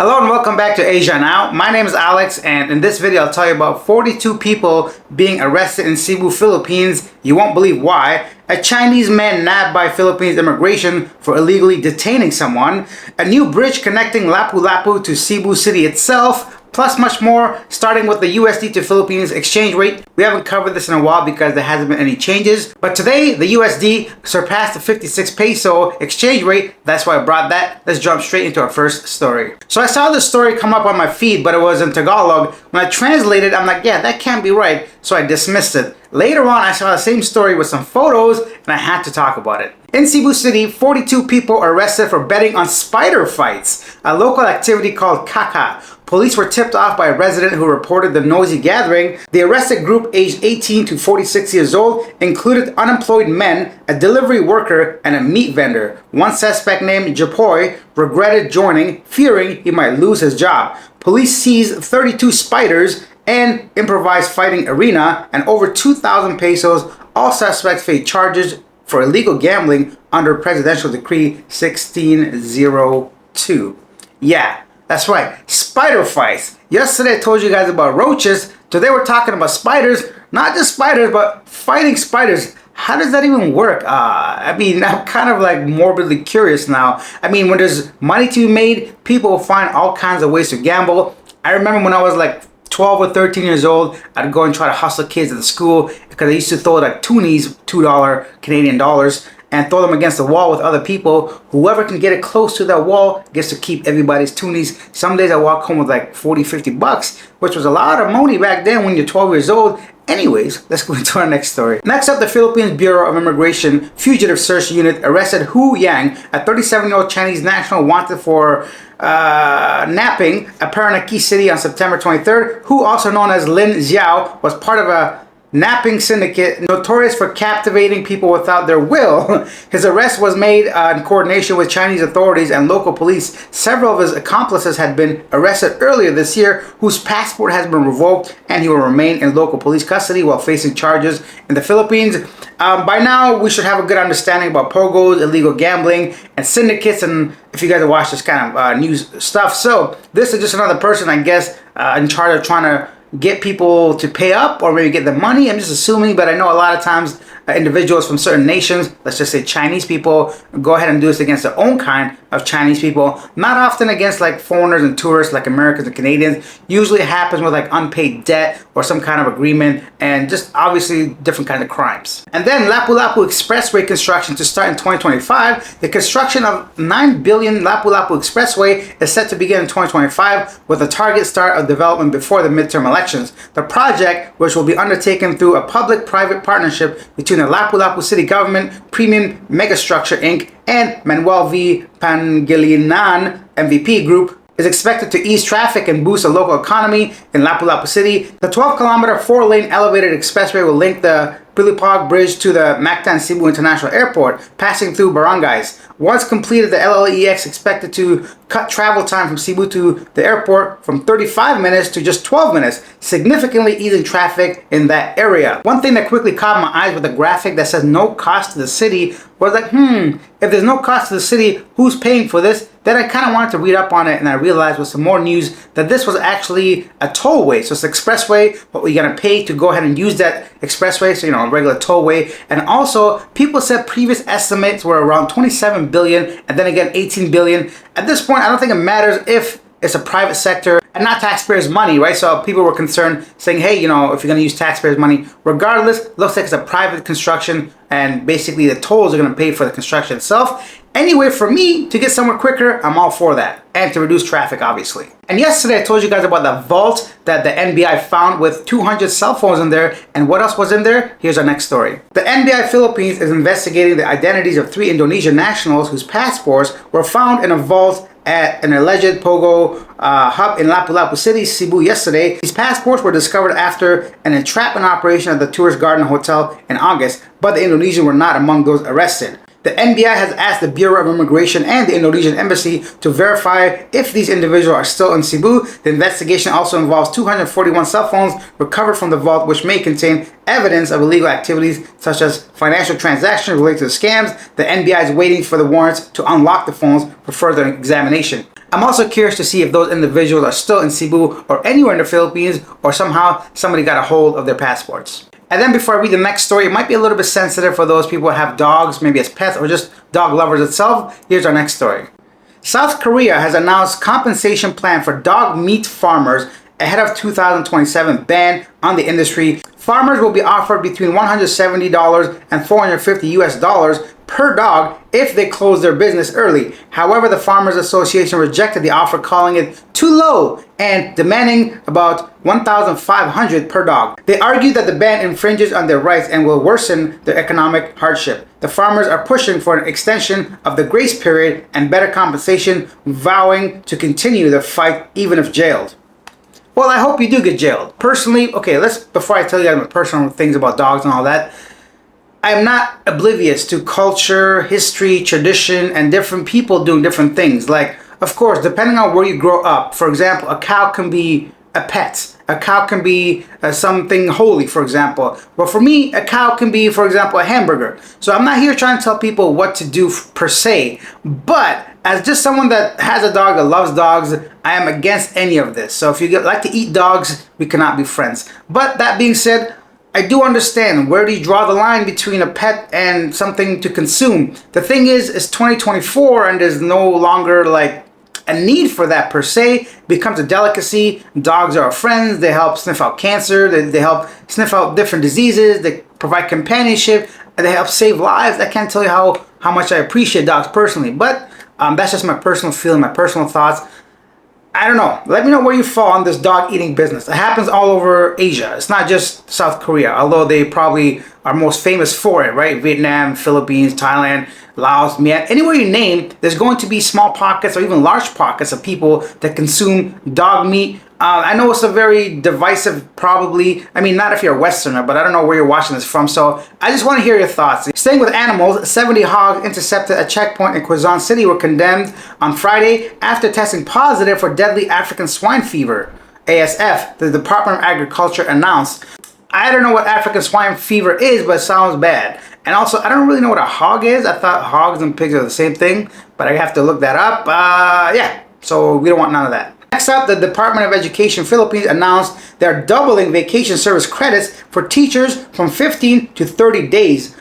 Hello and welcome back to Asia Now. My name is Alex, and in this video I'll tell you about 42 people being arrested in Cebu, Philippines. You won't believe why. A Chinese man nabbed by Philippines immigration for illegally detaining someone. A new bridge connecting Lapu-Lapu to Cebu City itself. Plus much more, starting with the USD to Philippines exchange rate. We haven't covered this in a while because there hasn't been any changes. But today, the USD surpassed the 56 peso exchange rate. That's why I brought that. Let's jump straight into our first story. So I saw this story come up on my feed, but it was in Tagalog. When I translated, I'm like, yeah, that can't be right. So I dismissed it. Later on, I saw the same story with some photos, and I had to talk about it. In Cebu City, 42 people are arrested for betting on spider fights, a local activity called Kaka. Police were tipped off by a resident who reported the noisy gathering. The arrested group, aged 18 to 46 years old, included unemployed men, a delivery worker, and a meat vendor. One suspect named Japoy regretted joining, fearing he might lose his job. Police seized 32 spiders and improvised fighting arena and over 2,000 pesos. All suspects face charges for illegal gambling under Presidential Decree 1602. Yeah, that's right, spider fights. Yesterday I told you guys about roaches. Today we're talking about spiders. Not just spiders, but fighting spiders. How does that even work? I'm kind of like morbidly curious now. When there's money to be made, people will find all kinds of ways to gamble. I remember when I was like 12 or 13 years old, I'd go and try to hustle kids at the school because I used to throw like toonies, $2 Canadian dollars, and throw them against the wall with other people. Whoever can get it close to that wall gets to keep everybody's toonies. Some days I walk home with like 40, 50 bucks, which was a lot of money back then when you're 12 years old. Anyways, let's go into our next story. Next up, the Philippines Bureau of Immigration Fugitive Search Unit arrested Hu Yang, a 37-year-old Chinese national wanted for napping a Paranaki city on September 23rd. Hu, also known as Lin Xiao, was part of a napping syndicate notorious for captivating people without their will. His arrest was made in coordination with Chinese authorities and local police. Several of his accomplices had been arrested earlier this year, whose passport has been revoked, and he will remain in local police custody while facing charges in the Philippines. By now, we should have a good understanding about pogos, illegal gambling, and syndicates, and if you guys have watched this kind of news stuff. So this is just another person, I guess, in charge of trying to get people to pay up or maybe get the money. I'm just assuming, but I know a lot of times individuals from certain nations, let's just say Chinese people, go ahead and do this against their own kind of Chinese people. Not often against like foreigners and tourists like Americans and Canadians. Usually it happens with like unpaid debt or some kind of agreement, and just obviously different kinds of crimes. And then Lapu-Lapu Expressway construction to start in 2025. The construction of 9 billion Lapu-Lapu Expressway is set to begin in 2025 with a target start of development before the midterm elections. The project, which will be undertaken through a public-private partnership between the Lapu-Lapu City Government, Premium Megastructure Inc., and Manuel V. Pangilinan MVP Group, is expected to ease traffic and boost the local economy in Lapu-Lapu City. The 12-kilometer 4-lane elevated expressway will link the Pilipag Bridge to the Mactan Cebu International Airport, passing through barangays. Once completed, the LLEX expected to cut travel time from Cebu to the airport from 35 minutes to just 12 minutes, significantly easing traffic in that area. One thing that quickly caught my eyes with the graphic that says no cost to the city was like, if there's no cost to the city, who's paying for this? Then I kind of wanted to read up on it, and I realized with some more news that this was actually a tollway. So it's an expressway, but we're going to pay to go ahead and use that expressway, so a regular tollway. And also, people said previous estimates were around 27 billion, and then again 18 billion. At this point, I don't think it matters if it's a private sector and not taxpayers' money, right? So people were concerned, saying, hey, if you're going to use taxpayers' money, regardless, looks like it's a private construction, and basically the tolls are going to pay for the construction itself. Anyway, for me to get somewhere quicker, I'm all for that, and to reduce traffic, obviously. And yesterday I told you guys about the vault that the NBI found with 200 cell phones in there. And what else was in there? Here's our next story. The NBI Philippines is investigating the identities of 3 Indonesian nationals whose passports were found in a vault at an alleged pogo hub in Lapu-Lapu City, Cebu yesterday. These passports were discovered after an entrapment operation at the Tourist Garden Hotel in August, but the Indonesians were not among those arrested. The NBI has asked the Bureau of Immigration and the Indonesian embassy to verify if these individuals are still in Cebu. The investigation also involves 241 cell phones recovered from the vault, which may contain evidence of illegal activities such as financial transactions related to the scams. The NBI is waiting for the warrants to unlock the phones for further examination. I'm also curious to see if those individuals are still in Cebu or anywhere in the Philippines, or somehow somebody got a hold of their passports. And then before I read the next story, it might be a little bit sensitive for those people who have dogs, maybe as pets or just dog lovers itself. Here's our next story. South Korea has announced compensation plan for dog meat farmers ahead of 2027 ban on the industry. Farmers will be offered between $170 and $450 per dog if they close their business early. However, the Farmers Association rejected the offer, calling it too low and demanding about $1,500 per dog. They argued that the ban infringes on their rights and will worsen their economic hardship. The farmers are pushing for an extension of the grace period and better compensation, vowing to continue the fight even if jailed. Well, I hope you do get jailed. Personally, before I tell you guys my personal things about dogs and all that, I'm not oblivious to culture, history, tradition, and different people doing different things. Like, of course, depending on where you grow up, for example, a cow can be a pet. A cow can be something holy, for example. But for me, a cow can be, for example, a hamburger. So I'm not here trying to tell people what to do per se. But as just someone that has a dog, that loves dogs, I am against any of this. So if you like to eat dogs, we cannot be friends. But that being said, I do understand, where do you draw the line between a pet and something to consume? The thing is, it's 2024 and there's no longer like a need for that per se. It becomes a delicacy. Dogs are our friends. They help sniff out cancer. They help sniff out different diseases. They provide companionship. And they help save lives. I can't tell you how much I appreciate dogs personally. But that's just my personal feeling, my personal thoughts. I don't know. Let me know where you fall on this dog eating business. It happens all over Asia. It's not just South Korea, although they probably are most famous for it, right? Vietnam, Philippines, Thailand, Laos, Myanmar. Anywhere you name, there's going to be small pockets or even large pockets of people that consume dog meat. I know it's a very divisive, probably. I mean, not if you're a Westerner, but I don't know where you're watching this from. So I just want to hear your thoughts. Staying with animals, 70 hogs intercepted at a checkpoint in Quezon City were condemned on Friday after testing positive for deadly African swine fever, ASF, the Department of Agriculture announced. I don't know what African swine fever is, but it sounds bad. And also, I don't really know what a hog is. I thought hogs and pigs are the same thing, but I have to look that up. So we don't want none of that. Next up, the Department of Education Philippines announced they're doubling vacation service credits for teachers from 15 to 30 days.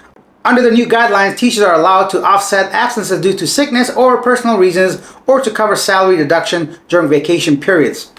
Under the new guidelines, teachers are allowed to offset absences due to sickness or personal reasons, or to cover salary deduction during vacation periods.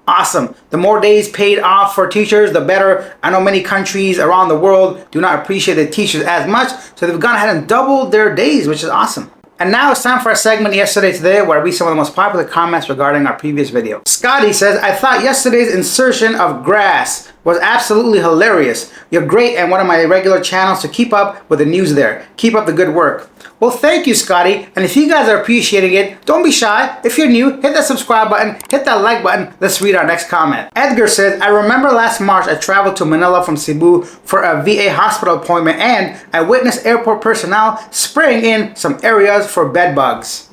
Awesome. The more days paid off for teachers, the better. I know many countries around the world do not appreciate the teachers as much, so they've gone ahead and doubled their days, which is awesome. And now it's time for our segment Yesterday Today, where I read some of the most popular comments regarding our previous video. Scotty says, I thought yesterday's insertion of grass was absolutely hilarious. You're great and one of my regular channels to keep up with the news there. Keep up the good work. Well, thank you, Scotty. And if you guys are appreciating it, don't be shy. If you're new, hit that subscribe button, hit that like button. Let's read our next comment. Edgar says, I remember last March I traveled to Manila from Cebu for a VA hospital appointment, and I witnessed airport personnel spraying in some areas for bed bugs.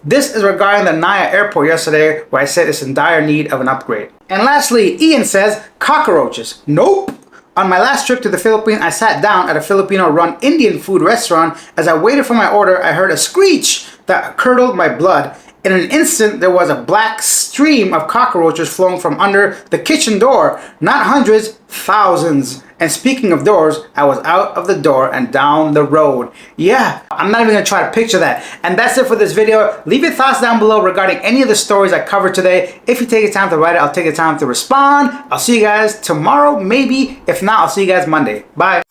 This is regarding the Naya airport yesterday, where I said it's in dire need of an upgrade. And lastly, Ian says, cockroaches. Nope. On my last trip to the Philippines, I sat down at a Filipino-run Indian food restaurant. As I waited for my order, I heard a screech that curdled my blood. In an instant, there was a black stream of cockroaches flowing from under the kitchen door. Not hundreds, thousands. And speaking of doors, I was out of the door and down the road. Yeah, I'm not even gonna try to picture that. And that's it for this video. Leave your thoughts down below regarding any of the stories I covered today. If you take the time to write it, I'll take the time to respond. I'll see you guys tomorrow, maybe. If not, I'll see you guys Monday. Bye.